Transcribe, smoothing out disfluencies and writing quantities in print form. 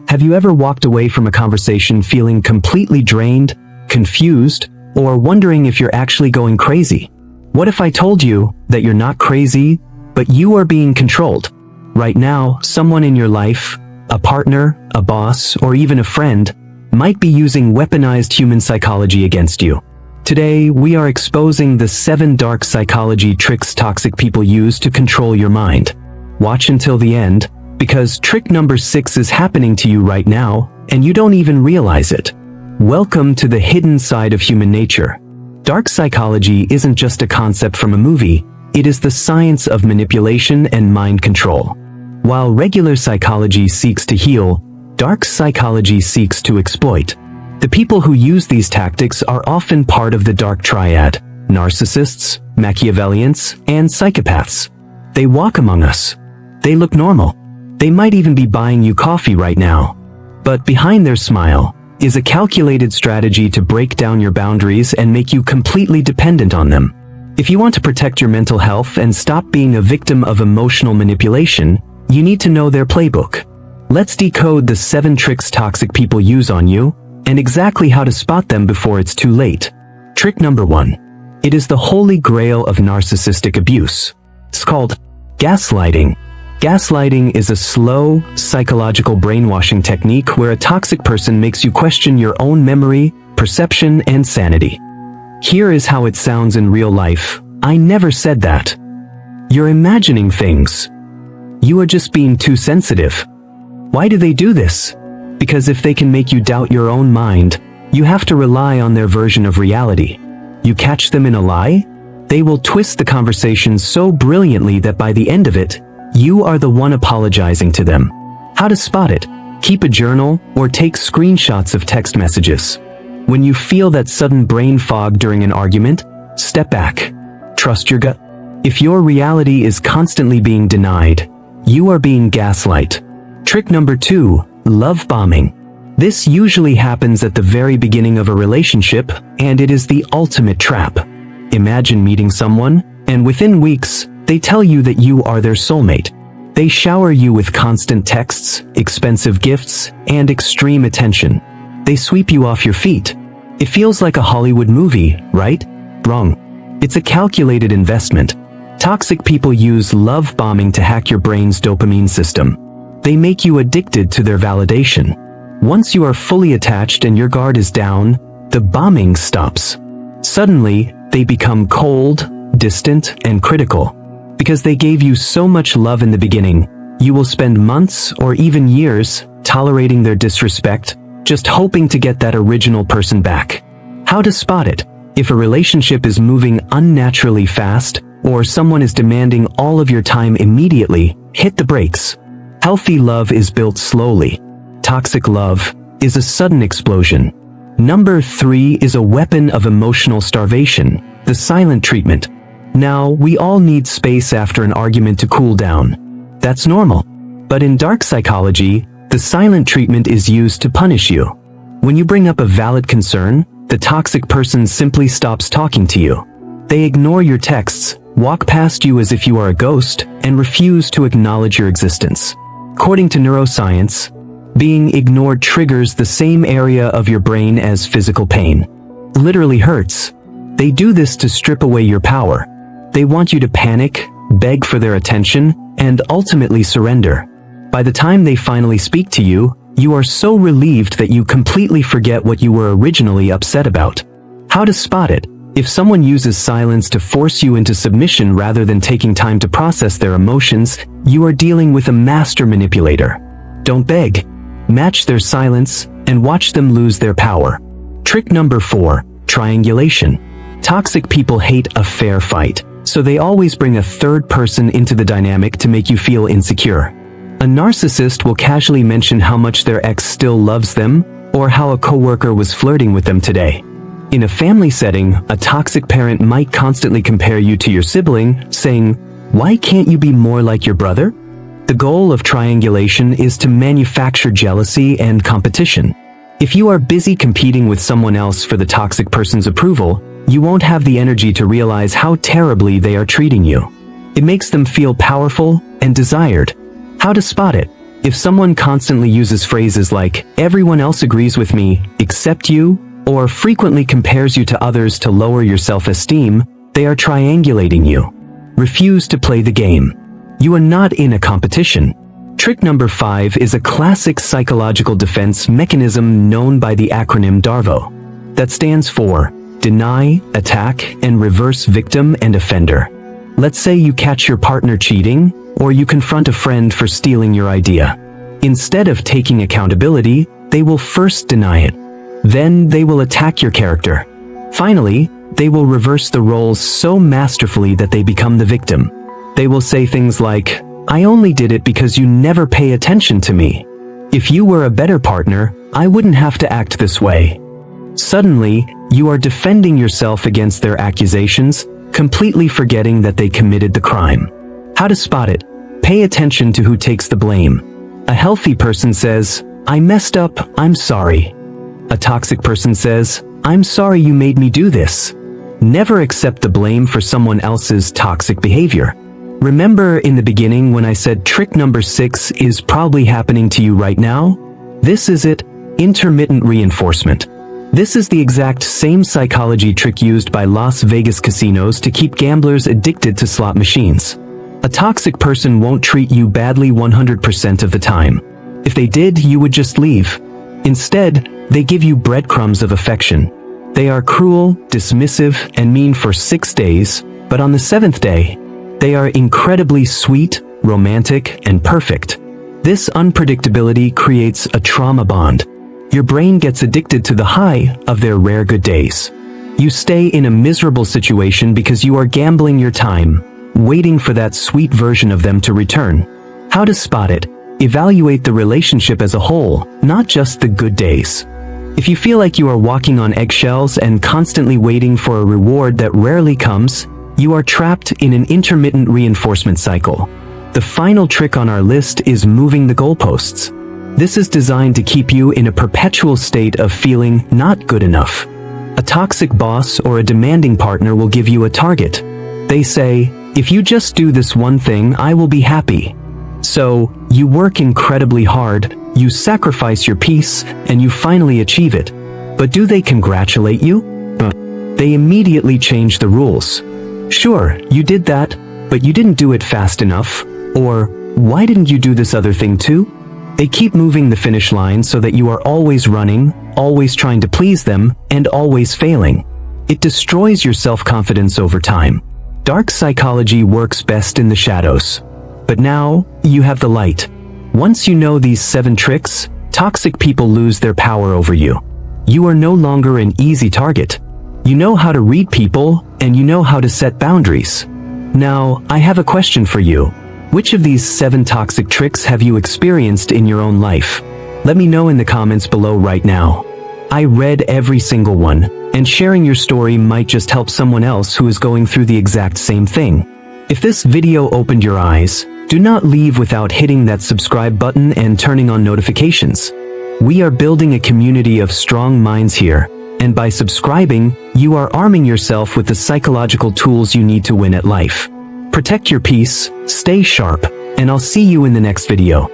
Have you ever walked away from a conversation feeling completely drained, confused, or wondering if you're actually going crazy? What if I told you that you're not crazy, but you are being controlled? Right now, someone in your life, a partner, a boss, or even a friend, might be using weaponized human psychology against you. Today, we are exposing the 7 dark psychology tricks toxic people use to control your mind. Watch until the end, because trick number 6 is happening to you right now, and you don't even realize it. Welcome to the hidden side of human nature. Dark psychology isn't just a concept from a movie, it is the science of manipulation and mind control. While regular psychology seeks to heal, dark psychology seeks to exploit. The people who use these tactics are often part of the dark triad: narcissists, Machiavellians, and psychopaths. They walk among us. They look normal. They might even be buying you coffee right now. But behind their smile is a calculated strategy to break down your boundaries and make you completely dependent on them. If you want to protect your mental health and stop being a victim of emotional manipulation, you need to know their playbook. Let's decode the 7 tricks toxic people use on you, and exactly how to spot them before it's too late. Trick number 1. It is the holy grail of narcissistic abuse. It's called gaslighting. Gaslighting is a slow, psychological brainwashing technique where a toxic person makes you question your own memory, perception, and sanity. Here is how it sounds in real life. I never said that. You're imagining things. You are just being too sensitive. Why do they do this? Because if they can make you doubt your own mind, you have to rely on their version of reality. You catch them in a lie? They will twist the conversation so brilliantly that by the end of it, you are the one apologizing to them. How to spot it? Keep a journal or take screenshots of text messages. When you feel that sudden brain fog during an argument, step back. Trust your gut. If your reality is constantly being denied, you are being gaslight. Trick number 2, love bombing. This usually happens at the very beginning of a relationship, and it is the ultimate trap. Imagine meeting someone, and within weeks, they tell you that you are their soulmate. They shower you with constant texts, expensive gifts, and extreme attention. They sweep you off your feet. It feels like a Hollywood movie, right? Wrong. It's a calculated investment. Toxic people use love bombing to hack your brain's dopamine system. They make you addicted to their validation. Once you are fully attached and your guard is down, the bombing stops. Suddenly, they become cold, distant, and critical. Because they gave you so much love in the beginning, you will spend months or even years tolerating their disrespect, just hoping to get that original person back. How to spot it? If a relationship is moving unnaturally fast, or someone is demanding all of your time immediately, hit the brakes. Healthy love is built slowly. Toxic love is a sudden explosion. Number 3 is a weapon of emotional starvation, the silent treatment. Now, we all need space after an argument to cool down. That's normal. But in dark psychology, the silent treatment is used to punish you. When you bring up a valid concern, the toxic person simply stops talking to you. They ignore your texts, walk past you as if you are a ghost, and refuse to acknowledge your existence. According to neuroscience, being ignored triggers the same area of your brain as physical pain. Literally hurts. They do this to strip away your power. They want you to panic, beg for their attention, and ultimately surrender. By the time they finally speak to you, you are so relieved that you completely forget what you were originally upset about. How to spot it? If someone uses silence to force you into submission rather than taking time to process their emotions, you are dealing with a master manipulator. Don't beg. Match their silence and watch them lose their power. Trick number 4, triangulation. Toxic people hate a fair fight, so they always bring a third person into the dynamic to make you feel insecure. A narcissist will casually mention how much their ex still loves them, or how a coworker was flirting with them today. In a family setting, a toxic parent might constantly compare you to your sibling, saying, "Why can't you be more like your brother?" The goal of triangulation is to manufacture jealousy and competition. If you are busy competing with someone else for the toxic person's approval, you won't have the energy to realize how terribly they are treating you. It makes them feel powerful and desired. How to spot it? If someone constantly uses phrases like, "everyone else agrees with me, except you," or frequently compares you to others to lower your self-esteem, they are triangulating you. Refuse to play the game. You are not in a competition. Trick number 5 is a classic psychological defense mechanism known by the acronym DARVO. That stands for deny, attack, and reverse victim and offender. Let's say you catch your partner cheating, or you confront a friend for stealing your idea. Instead of taking accountability, they will first deny it. Then they will attack your character. Finally, they will reverse the roles so masterfully that they become the victim. They will say things like, "I only did it because you never pay attention to me. If you were a better partner, I wouldn't have to act this way." Suddenly, you are defending yourself against their accusations, completely forgetting that they committed the crime. How to spot it? Pay attention to who takes the blame. A healthy person says, "I messed up, I'm sorry." A toxic person says, "I'm sorry you made me do this." Never accept the blame for someone else's toxic behavior. Remember in the beginning when I said trick number 6 is probably happening to you right now? This is it, intermittent reinforcement. This is the exact same psychology trick used by Las Vegas casinos to keep gamblers addicted to slot machines. A toxic person won't treat you badly 100% of the time. If they did, you would just leave. Instead, they give you breadcrumbs of affection. They are cruel, dismissive, and mean for 6 days, but on the 7th day, they are incredibly sweet, romantic, and perfect. This unpredictability creates a trauma bond. Your brain gets addicted to the high of their rare good days. You stay in a miserable situation because you are gambling your time, waiting for that sweet version of them to return. How to spot it? Evaluate the relationship as a whole, not just the good days. If you feel like you are walking on eggshells and constantly waiting for a reward that rarely comes, you are trapped in an intermittent reinforcement cycle. The final trick on our list is moving the goalposts. This is designed to keep you in a perpetual state of feeling not good enough. A toxic boss or a demanding partner will give you a target. They say, "If you just do this one thing, I will be happy." So, you work incredibly hard, you sacrifice your peace, and you finally achieve it. But do they congratulate you? They immediately change the rules. "Sure, you did that, but you didn't do it fast enough," or "Why didn't you do this other thing too?" They keep moving the finish line so that you are always running, always trying to please them, and always failing. It destroys your self-confidence over time. Dark psychology works best in the shadows. But now, you have the light. Once you know these 7 tricks, toxic people lose their power over you. You are no longer an easy target. You know how to read people, and you know how to set boundaries. Now, I have a question for you. Which of these 7 toxic tricks have you experienced in your own life? Let me know in the comments below right now. I read every single one, and sharing your story might just help someone else who is going through the exact same thing. If this video opened your eyes, do not leave without hitting that subscribe button and turning on notifications. We are building a community of strong minds here, and by subscribing, you are arming yourself with the psychological tools you need to win at life. Protect your peace, stay sharp, and I'll see you in the next video.